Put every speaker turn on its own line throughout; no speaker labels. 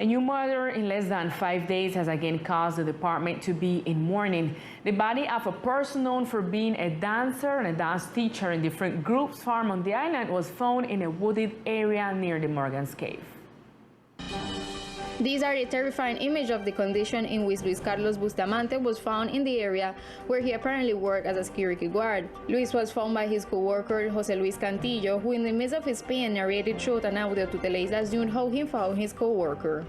A new murder in less than 5 days has again caused the department to be in mourning. The body of a person known for being a dancer and a dance teacher in different groups farm on the island was found in a wooded area near the Morgan's Cave.
These are the terrifying image of the condition in which Luis Carlos Bustamante was found in the area where he apparently worked as a security guard. Luis was found by his co-worker Jose Luis Cantillo, who in the midst of his pain narrated through an audio to Teleislas how he found his co-worker.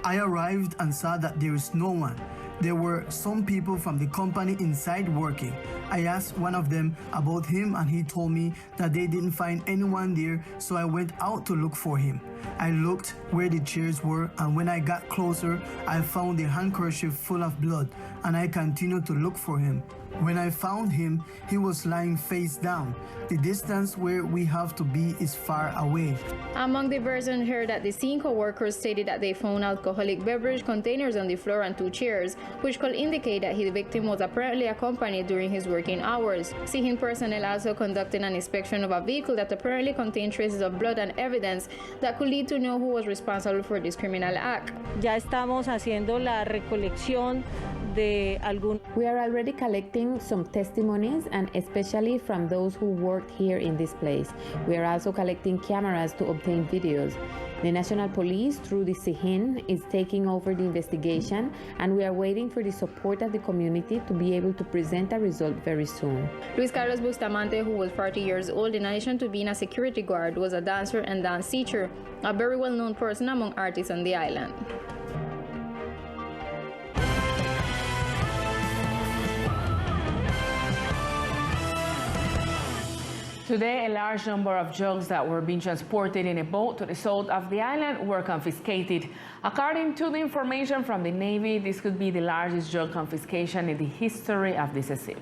I arrived and saw that there is no one. There were some people from the company inside working. I asked one of them about him and he told me that they didn't find anyone there, so I went out to look for him. I looked where the chairs were, and when I got closer, I found a handkerchief full of blood, and I continued to look for him. When I found him, he was lying face down. The distance where we have to be is far away.
Among the persons heard at the scene, co-workers stated that they found alcoholic beverage containers on the floor and 2 chairs, which could indicate that the victim was apparently accompanied during his working hours. Scene personnel also conducted an inspection of a vehicle that apparently contained traces of blood and evidence that could lead to know who was responsible for this criminal act.
Ya estamos haciendo la recolección de algún.
We are already collecting some testimonies, and especially from those who worked here in this place. We are also collecting cameras to obtain videos. The National Police, through the SIHIN, is taking over the investigation, and we are waiting for the support of the community to be able to present a result very soon.
Luis Carlos Bustamante, who was 40 years old, in addition to being a security guard, was a dancer and dance teacher, a very well-known person among artists on the island.
Today, a large number of drugs that were being transported in a boat to the south of the island were confiscated. According to the information from the Navy, this could be the largest drug confiscation in the history of this sea.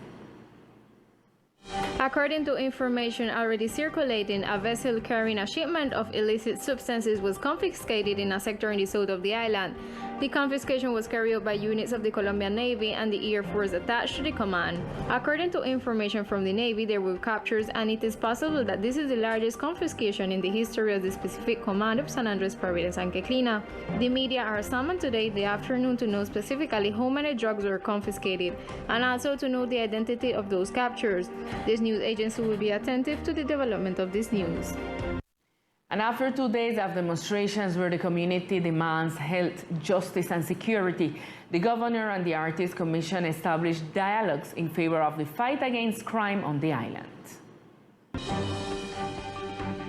According to information already circulating, a vessel carrying a shipment of illicit substances was confiscated in a sector in the south of the island. The confiscation was carried out by units of the Colombian Navy and the Air Force attached to the command. According to information from the Navy, there were captures, and it is possible that this is the largest confiscation in the history of the specific command of San Andres, Paredes, and Queclina. The media are summoned today in the afternoon to know specifically how many drugs were confiscated, and also to know the identity of those captures. This news agency will be attentive to the development of this news.
And after 2 days of demonstrations where the community demands health, justice, and security, the governor and the Artists Commission established dialogues in favor of the fight against crime on the island.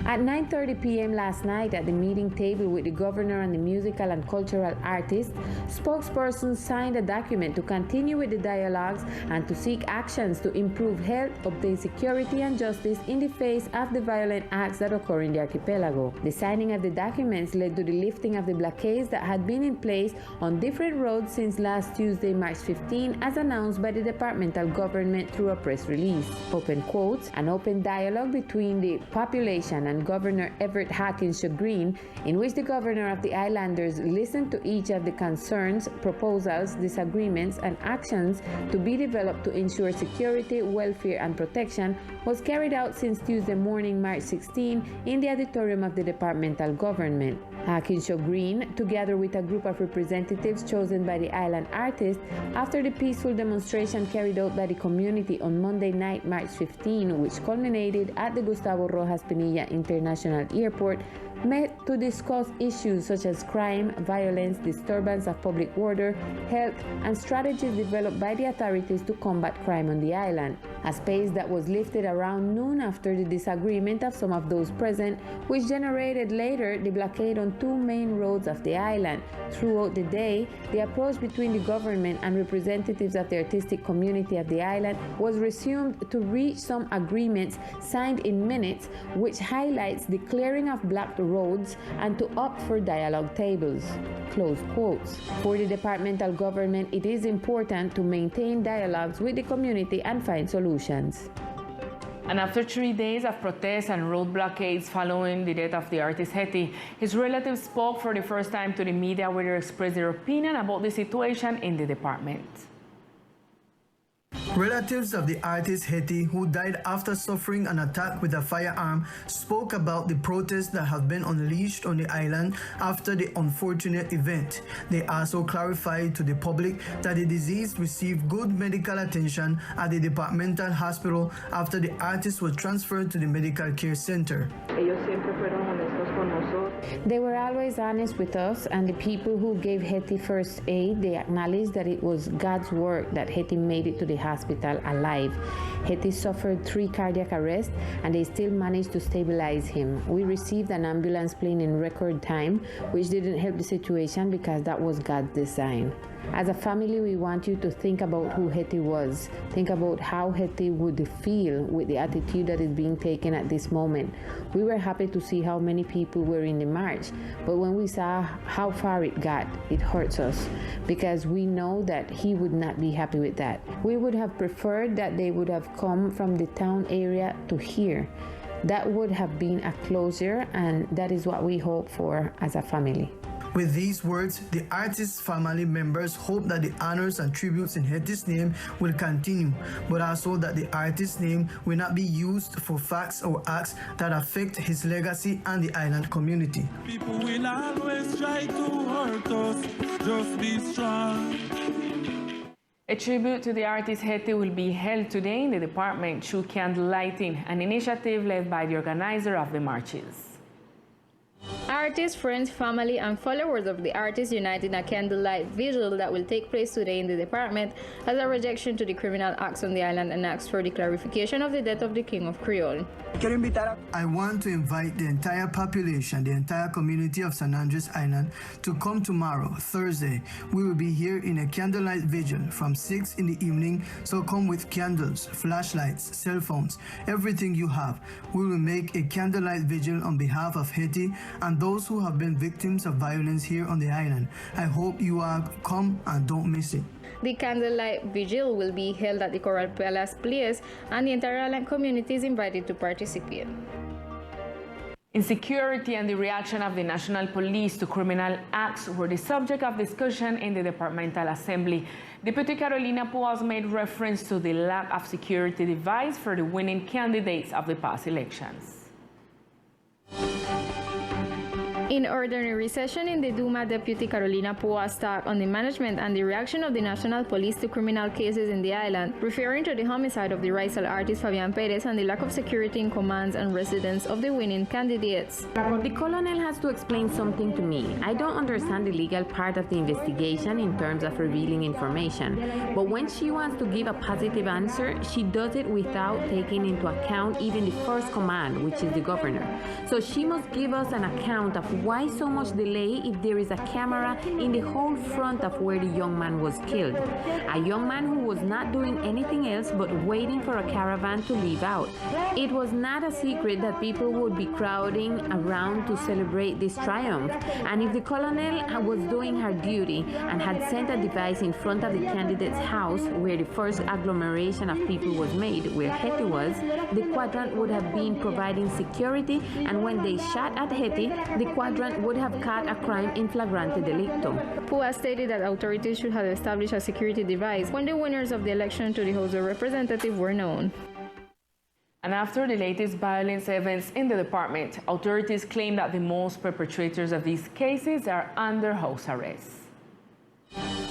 At 9:30 p.m. last night at the meeting table with the governor and the musical and cultural artists, spokespersons signed a document to continue with the dialogues and to seek actions to improve health, obtain security and justice in the face of the violent acts that occur in the archipelago. The signing of the documents led to the lifting of the blockades that had been in place on different roads since last Tuesday, March 15, as announced by the departmental government through a press release. Open quotes, an open dialogue between the population and Governor Everett Hawkinshaw Green, in which the governor of the islanders listened to each of the concerns, proposals, disagreements, and actions to be developed to ensure security, welfare, and protection, was carried out since Tuesday morning, March 16, in the auditorium of the departmental government. Hawkinshaw Green, together with a group of representatives chosen by the island artists, after the peaceful demonstration carried out by the community on Monday night, March 15, which culminated at the Gustavo Rojas Pinilla International Airport, met to discuss issues such as crime, violence, disturbance of public order, health, and strategies developed by the authorities to combat crime on the island. A space that was lifted around noon after the disagreement of some of those present, which generated later the blockade on 2 main roads of the island. Throughout the day, the approach between the government and representatives of the artistic community of the island was resumed to reach some agreements signed in minutes, which highlights the clearing of blocked roads and to opt for dialogue tables. Close quotes. For the departmental government, it is important to maintain dialogues with the community and find solutions.
And after 3 days of protests and road blockades following the death of the artist Haiti, his relatives spoke for the first time to the media where they expressed their opinion about the situation in the department.
Relatives of the artist Haiti, who died after suffering an attack with a firearm, spoke about the protests that have been unleashed on the island after the unfortunate event. They also clarified to the public that the deceased received good medical attention at the departmental hospital after the artist was transferred to the medical care center.
They were always honest with us, and the people who gave Haiti first aid, they acknowledged that it was God's work that Haiti made it to the hospital alive. Haiti suffered 3 cardiac arrests, and they still managed to stabilize him. We received an ambulance plane in record time, which didn't help the situation because that was God's design. As a family, we want you to think about who Haiti was. Think about how Haiti would feel with the attitude that is being taken at this moment. We were happy to see how many people were in the march, but when we saw how far it got, it hurts us because we know that he would not be happy with that. We would have preferred that they would have come from the town area to here. That would have been a closure, and that is what we hope for as a family.
With these words, the artist's family members hope that the honors and tributes in Haiti's name will continue, but also that the artist's name will not be used for facts or acts that affect his legacy and the island community.
People will always try to hurt us, just be strong.
A tribute to the artist Haiti will be held today in the department through candlelighting, an initiative led by the organizer of the marches.
Artists, friends, family, and followers of the artist united in a candlelight vigil that will take place today in the department as a rejection to the criminal acts on the island and asks for the clarification of the death of the King of Creole.
I want to invite the entire population, the entire community of San Andres Island to come tomorrow, Thursday. We will be here in a candlelight vigil from 6 in the evening, so come with candles, flashlights, cell phones, everything you have. We will make a candlelight vigil on behalf of Haiti and those who have been victims of violence here on the island. I hope you all come and don't miss it.
The candlelight vigil will be held at the Coral Palace Place, and the entire island community is invited to participate.
Insecurity and the reaction of the National Police to criminal acts were the subject of discussion in the Departmental Assembly. Deputy Carolina Puas made reference to the lack of security device for the winning candidates of the past elections.
In ordinary session in the Duma, Deputy Carolina Puas talked on the management and the reaction of the National Police to criminal cases in the island, referring to the homicide of the Rizal artist Fabian Perez and the lack of security in commands and residence of the winning candidates.
The colonel has to explain something to me. I don't understand the legal part of the investigation in terms of revealing information, but when she wants to give a positive answer, she does it without taking into account even the first command, which is the governor. So she must give us an account of why so much delay if there is a camera in the whole front of where the young man was killed. A young man who was not doing anything else but waiting for a caravan to leave out. It was not a secret that people would be crowding around to celebrate this triumph. And if the colonel was doing her duty and had sent a device in front of the candidate's house where the first agglomeration of people was made, where Haiti was, the quadrant would have been providing security, and when they shot at Haiti, the quadrant would have caught a crime in flagrante delicto.
Pua stated that authorities should have established a security device when the winners of the election to the House of Representatives were known.
And after the latest violence events in the department, authorities claim that the most perpetrators of these cases are under house arrest.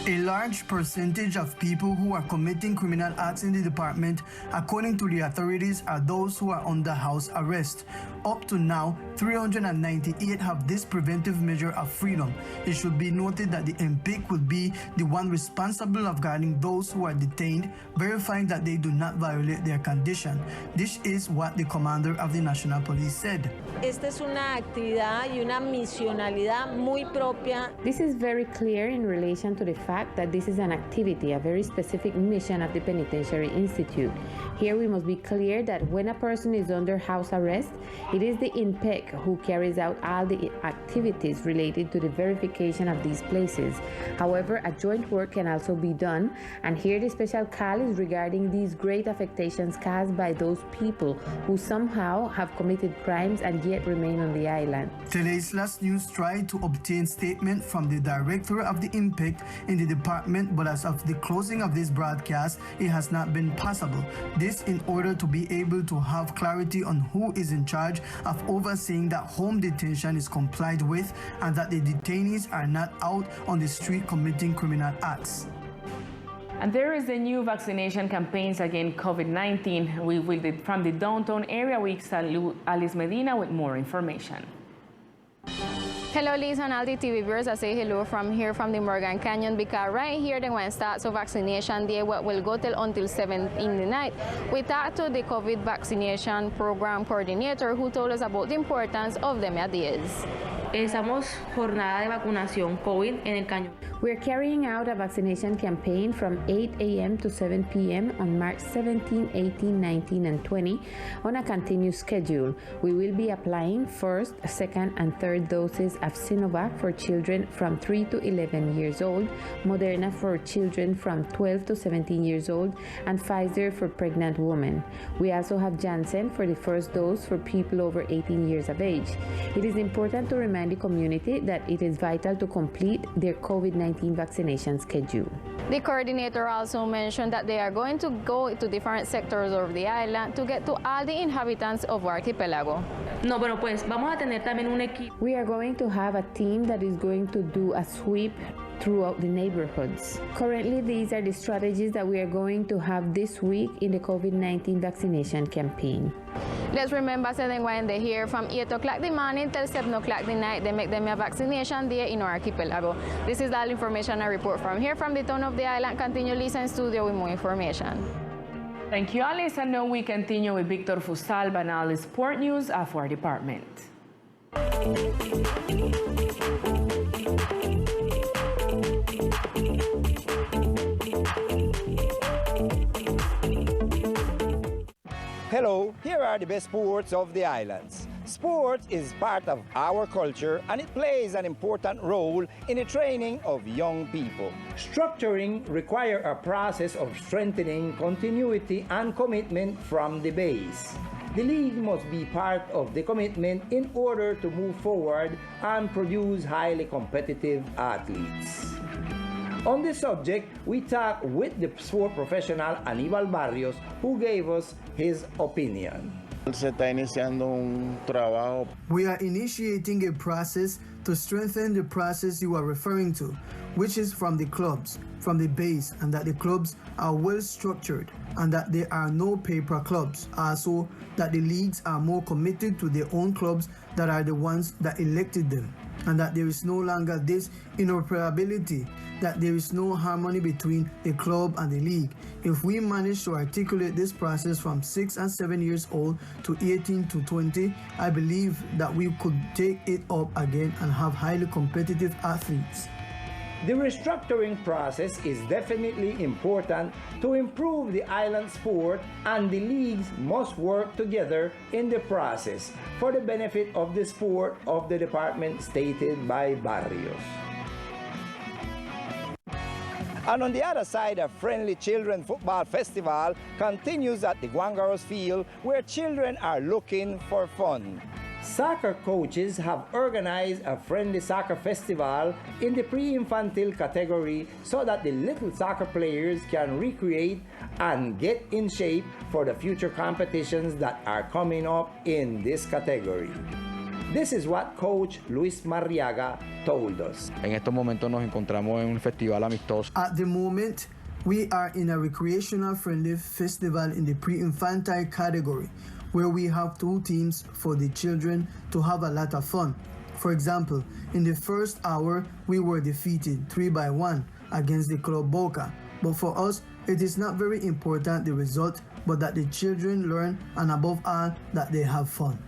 A large percentage of people who are committing criminal acts in the department, according to the authorities, are those who are under house arrest. Up to now, 398 have this preventive measure of freedom. It should be noted that the MPIC will be the one responsible of guarding those who are detained, verifying that they do not violate their condition. This is what the commander of the National Police said.
Esta es una actividad y una misionalidad muy propia.
This is very clear in relation to the fact that this is an activity, a very specific mission of the Penitentiary Institute. Here we must be clear that when a person is under house arrest, It is the INPEC who carries out all the activities related to the verification of these places. However, a joint work can also be done, and here the special call is regarding these great affectations caused by those people who somehow have committed crimes and yet remain on the island.
Teleislas News tried to obtain statement from the director of the INPEC in the department, but as of the closing of this broadcast, it has not been possible. This in order to be able to have clarity on who is in charge of overseeing that home detention is complied with and that the detainees are not out on the street committing criminal acts.
And there is a new vaccination campaigns against COVID-19. From the downtown area, we salute Alice Medina with more information.
Hello, Liz and all the TV viewers. I say hello from here from the Morgan Canyon, because right here they want to start so vaccination day, what will go till until 7 in the night. We talked to the COVID vaccination program coordinator who told us about the importance of them days.
Estamos jornada de vacunación COVID en el Cañón.
We're carrying out a vaccination campaign from 8 a.m. to 7 p.m. on March 17, 18, 19, and 20 on a continuous schedule. We will be applying first, second, and third doses of Sinovac for children from 3 to 11 years old, Moderna for children from 12 to 17 years old, and Pfizer for pregnant women. We also have Janssen for the first dose for people over 18 years of age. It is important to remind the community that it is vital to complete their COVID-19 vaccination schedule.
The coordinator also mentioned that they are going to go to different sectors of the island to get to all the inhabitants of archipelago.
No, bueno, pues vamos a tener también un equipo.
We are going to have a team that is going to do a sweep throughout the neighborhoods. Currently, these are the strategies that we are going to have this week in the COVID-19 vaccination campaign.
Let's remember that when they hear from 8 o'clock the morning till 7 o'clock the night, they make them a vaccination day in our archipelago. This is all information I report from here from the town of the island. Continue listening studio with more information.
Thank you, Alice. And now we continue with Victor Fusalba and all the sport news of our department.
Hello, here are the best sports of the islands. Sport is part of our culture and it plays an important role in the training of young people. Structuring requires a process of strengthening continuity and commitment from the base. The league must be part of the commitment in order to move forward and produce highly competitive athletes. On this subject, we talked with the sport professional Aníbal Barrios, who gave us his opinion.
We are initiating a process to strengthen the process you are referring to, which is from the clubs, from the base, and that the clubs are well structured and that there are no paper clubs. Also, that the leagues are more committed to their own clubs that are the ones that elected them, and that there is no longer this interoperability, that there is no harmony between the club and the league. If we manage to articulate this process from 6 and 7 years old to 18 to 20, I believe that we could take it up again and have highly competitive athletes.
The restructuring process is definitely important to improve the island sport, and the leagues must work together in the process for the benefit of the sport of the department stated by Barrios. And on the other side, a friendly children football festival continues at the Guangaros Field, where children are looking for fun. Soccer coaches have organized a friendly soccer festival in the pre-infantile category so that the little soccer players can recreate and get in shape for the future competitions that are coming up in this category. This is what Coach Luis Marriaga told us.
En estos momentos nos encontramos en un festival amistoso.
At the moment, we are in a recreational friendly festival in the pre-infantile category, where we have 2 teams for the children to have a lot of fun. For example, in the first hour, we were defeated 3-1 against the Club Boca. But for us, it is not very important the result, but that the children learn, and above all, that they have fun.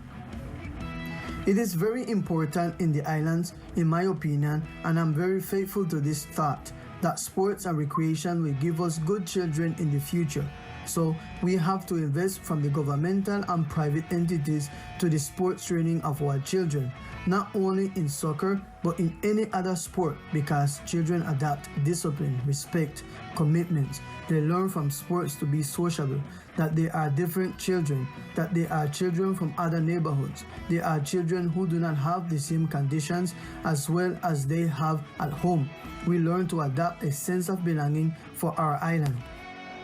It is very important in the islands, in my opinion, and I'm very faithful to this thought, that sports and recreation will give us good children in the future. So we have to invest from the governmental and private entities to the sports training of our children, not only in soccer, but in any other sport, because children adapt discipline, respect, commitments. They learn from sports to be sociable, that they are different children, that they are children from other neighborhoods. They are children who do not have the same conditions as well as they have at home. We learn to adapt a sense of belonging for our island.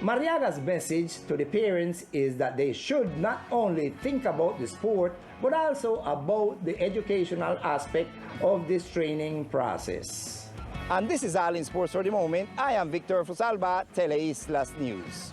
Mariaga's message to the parents is that they should not only think about the sport, but also about the educational aspect of this training process. And this is all in sports for the moment. I am Victor Fusalba, Teleislas News.